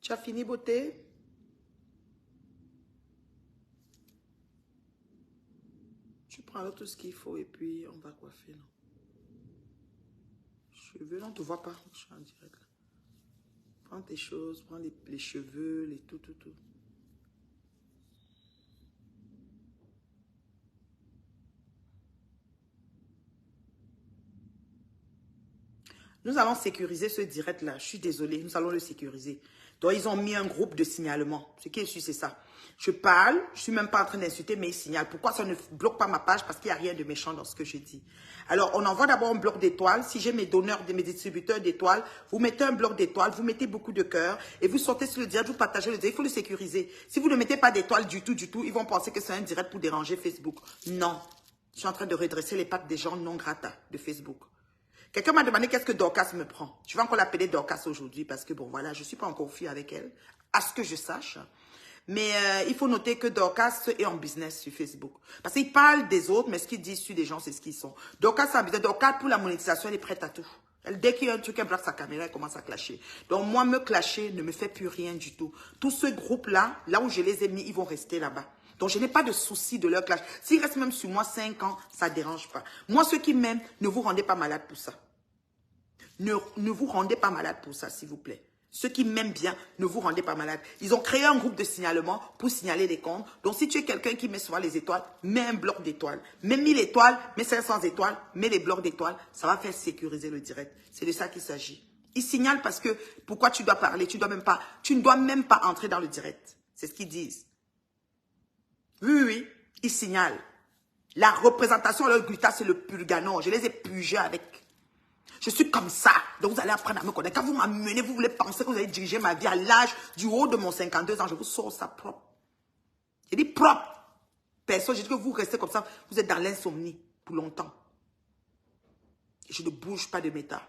Tu as fini, beauté? Tu prends là tout ce qu'il faut et puis on va coiffer, non? Cheveux, on ne te voit pas. Je suis en direct. Là. Prends tes choses, prends les cheveux, les tout. Nous allons sécuriser ce direct-là. Je suis désolée, nous allons le sécuriser. Donc, ils ont mis un groupe de signalement. Ce qui est sûr, c'est ça. Je parle, je ne suis même pas en train d'insulter, mais ils signalent. Pourquoi ça ne bloque pas ma page? Parce qu'il n'y a rien de méchant dans ce que je dis. Alors, on envoie d'abord un bloc d'étoiles. Si j'ai mes donneurs, mes distributeurs d'étoiles, vous mettez un bloc d'étoiles, vous mettez beaucoup de cœur et vous sortez sur le direct, vous partagez le direct. Il faut le sécuriser. Si vous ne mettez pas d'étoiles du tout, ils vont penser que c'est un direct pour déranger Facebook. Non. Je suis en train de redresser les pattes des gens non grata de Facebook. Quelqu'un m'a demandé qu'est-ce que Dorcas me prend. Je vais encore l'appeler Dorcas aujourd'hui parce que, bon, voilà, je ne suis pas encore fille avec elle, à ce que je sache. Mais il faut noter que Dorcas est en business sur Facebook. Parce qu'il parle des autres, mais ce qu'il dit sur les gens, c'est ce qu'ils sont. Dorcas est en business. Dorcas, pour la monétisation, elle est prête à tout. Dès qu'il y a un truc, elle bloque sa caméra, elle commence à clasher. Donc, moi, me clasher ne me fait plus rien du tout. Tout ce groupe-là, là où je les ai mis, ils vont rester là-bas. Donc, je n'ai pas de souci de leur clash. S'ils restent même sur moi 5 ans, ça ne dérange pas. Moi, ceux qui m'aiment, ne vous rendez pas malade pour ça. Ne vous rendez pas malade pour ça, s'il vous plaît. Ceux qui m'aiment bien, ne vous rendez pas malade. Ils ont créé un groupe de signalement pour signaler les comptes. Donc, si tu es quelqu'un qui met souvent les étoiles, mets un bloc d'étoiles. Mets 1000 étoiles, mets 500 étoiles, mets les blocs d'étoiles. Ça va faire sécuriser le direct. C'est de ça qu'il s'agit. Ils signalent parce que, pourquoi tu dois parler? Tu ne dois même pas entrer dans le direct. C'est ce qu'ils disent. Oui, ils signalent. La représentation à leur gluta, c'est le purganon. Je les ai purgés avec. Je suis comme ça. Donc, vous allez apprendre à me connaître. Quand vous m'amenez, vous voulez penser que vous allez diriger ma vie à l'âge du haut de mon 52 ans. Je vous sors ça propre. J'ai dit propre. Personne, j'ai dit que vous restez comme ça. Vous êtes dans l'insomnie pour longtemps. Et je ne bouge pas de méta.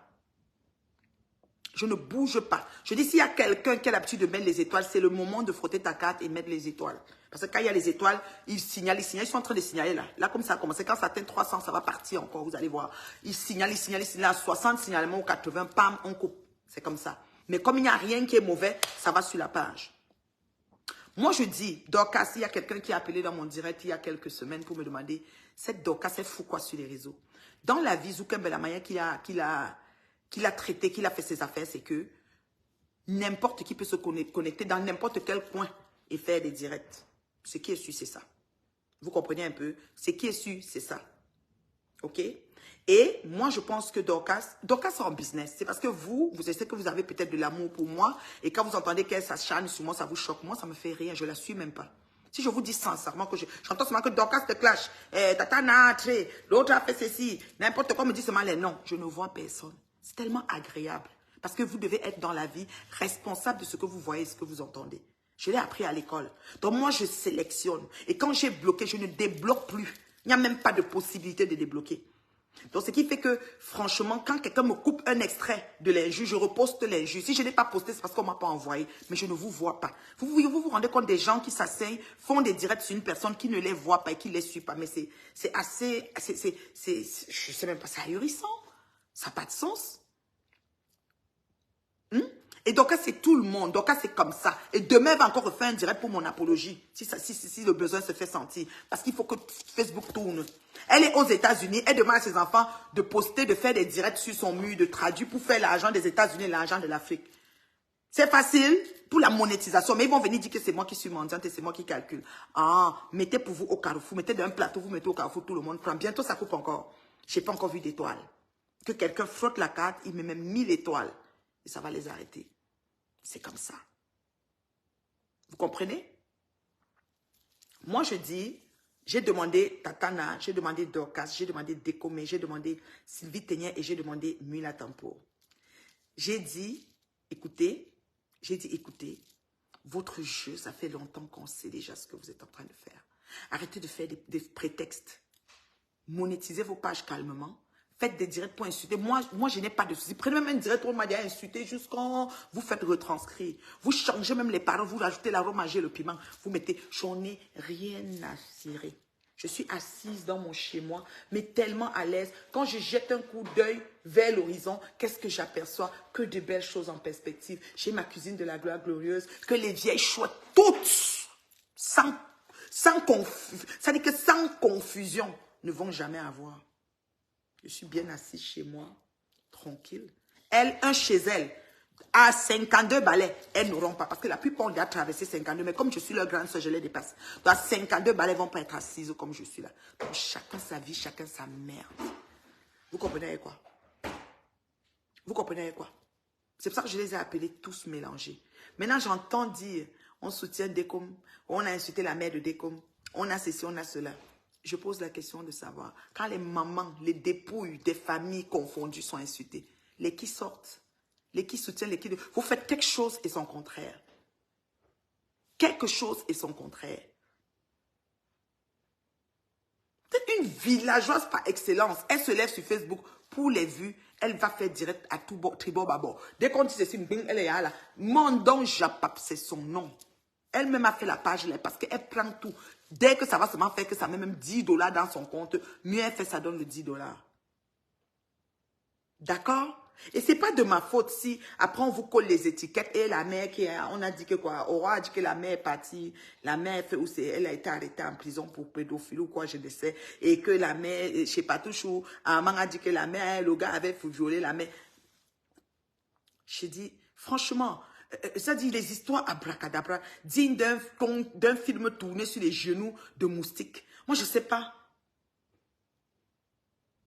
Je ne bouge pas. Je dis, s'il y a quelqu'un qui a l'habitude de mettre les étoiles, c'est le moment de frotter ta carte et mettre les étoiles. Parce que quand il y a les étoiles, ils signalent. Ils sont en train de signaler là. Là, comme ça a commencé, quand ça atteint 300, ça va partir encore, vous allez voir. Ils signalent. À 60 signalements ou 80, pam, on coupe. C'est comme ça. Mais comme il n'y a rien qui est mauvais, ça va sur la page. Moi, je dis, Dorcas, il y a quelqu'un qui a appelé dans mon direct il y a quelques semaines pour me demander, cette Dorcas, elle fout quoi sur les réseaux? Dans la vie, Zoukembe, la manière qu'il a traité, qu'il a fait ses affaires, c'est que n'importe qui peut se connecter dans n'importe quel coin et faire des directs. Ce qui est su, c'est ça. Vous comprenez un peu? Ce qui est su, c'est ça. OK? Et moi, je pense que Dorcas est en business. C'est parce que vous essayez que vous avez peut-être de l'amour pour moi. Et quand vous entendez qu'elle s'acharne sur moi, ça vous choque. Moi, ça me fait rien. Je la suis même pas. Si je vous dis sincèrement que j'entends seulement que Dorcas te clash, Tata n'a entré, l'autre a fait ceci, n'importe quoi me dit seulement les noms. Je ne vois personne. C'est tellement agréable. Parce que vous devez être dans la vie responsable de ce que vous voyez, ce que vous entendez. Je l'ai appris à l'école. Donc moi, je sélectionne. Et quand j'ai bloqué, je ne débloque plus. Il n'y a même pas de possibilité de débloquer. Donc, ce qui fait que, franchement, quand quelqu'un me coupe un extrait de l'injure, je reposte l'injure. Si je n'ai pas posté, c'est parce qu'on ne m'a pas envoyé. Mais je ne vous vois pas. Vous rendez compte des gens qui s'asseyent, font des directs sur une personne qui ne les voit pas et qui ne les suit pas. Mais c'est assez... je ne sais même pas, c'est ahurissant. Ça n'a pas de sens. Et donc, c'est tout le monde. Donc, c'est comme ça. Et demain, elle va encore refaire un direct pour mon apologie. Si le besoin se fait sentir. Parce qu'il faut que Facebook tourne. Elle est aux États-Unis. Elle demande à ses enfants de poster, de faire des directs sur son mur, de traduire pour faire l'argent des États-Unis et l'argent de l'Afrique. C'est facile pour la monétisation. Mais ils vont venir dire que c'est moi qui suis mendiante et c'est moi qui calcule. Ah, mettez pour vous au Carrefour. Mettez dans un plateau, vous mettez au Carrefour, tout le monde prend. Bientôt, ça coupe encore. Je n'ai pas encore vu d'étoiles. Que quelqu'un frotte la carte, il met même 1000 étoiles. Et ça va les arrêter. C'est comme ça. Vous comprenez? Moi, je dis, j'ai demandé Tatana, j'ai demandé Dorcas, j'ai demandé Décomé, j'ai demandé Sylvie Ténier et j'ai demandé Mula Tampo. J'ai dit, écoutez, votre jeu, ça fait longtemps qu'on sait déjà ce que vous êtes en train de faire. Arrêtez de faire des prétextes. Monétisez vos pages calmement. Faites des directs pour insulter. Moi, je n'ai pas de soucis. Prenez même un direct pour m'aider à insulter jusqu'en vous faites retranscrire. Vous changez même les paroles, vous rajoutez l'arôme, et le piment. Vous mettez, j'en ai rien à cirer. Je suis assise dans mon chez-moi, mais tellement à l'aise. Quand je jette un coup d'œil vers l'horizon, qu'est-ce que j'aperçois? Que de belles choses en perspective. J'ai ma cuisine de la gloire glorieuse, que les vieilles chouettes, toutes, sans confusion, ne vont jamais avoir. Je suis bien assise chez moi, tranquille. Elle, un chez elle. À 52 balais, elles n'auront pas, parce que la plupart ont déjà traversé 52, mais comme je suis leur grande soeur, je les dépasse. Donc à 52 balais, elles ne vont pas être assises comme je suis là. Donc chacun sa vie, chacun sa merde. Vous comprenez avec quoi? Vous comprenez avec quoi? C'est pour ça que je les ai appelés tous mélangés. Maintenant, j'entends dire, on soutient Décom, on a insulté la mère de Décom, on a ceci, on a cela. Je pose la question de savoir, quand les mamans, les dépouilles des familles confondues sont insultées, les qui sortent? Les qui soutiennent, les qui... Vous faites quelque chose et son contraire. Quelque chose et son contraire. C'est une villageoise par excellence. Elle se lève sur Facebook pour les vues. Elle va faire direct à tout tribord babord. Dès qu'on dit ceci, elle est là. Mandon Japap, c'est son nom. Elle-même a fait la page là parce qu'elle prend tout. Dès que ça va seulement faire que ça met même 10 $ dans son compte, mieux elle fait, ça donne le 10 $. D'accord? Et c'est pas de ma faute si après on vous colle les étiquettes et la mère qui a, on a dit que quoi, Aura a dit que la mère est partie, la mère fait, elle a été arrêtée en prison pour pédophilie ou quoi, je ne sais, et que la mère, je sais pas touchou, Amang a dit que la mère, le gars avait violé la mère. J'ai dit, franchement, ça dit les histoires abracadabra, dignes d'un film tourné sur les genoux de moustiques. Moi, je sais pas.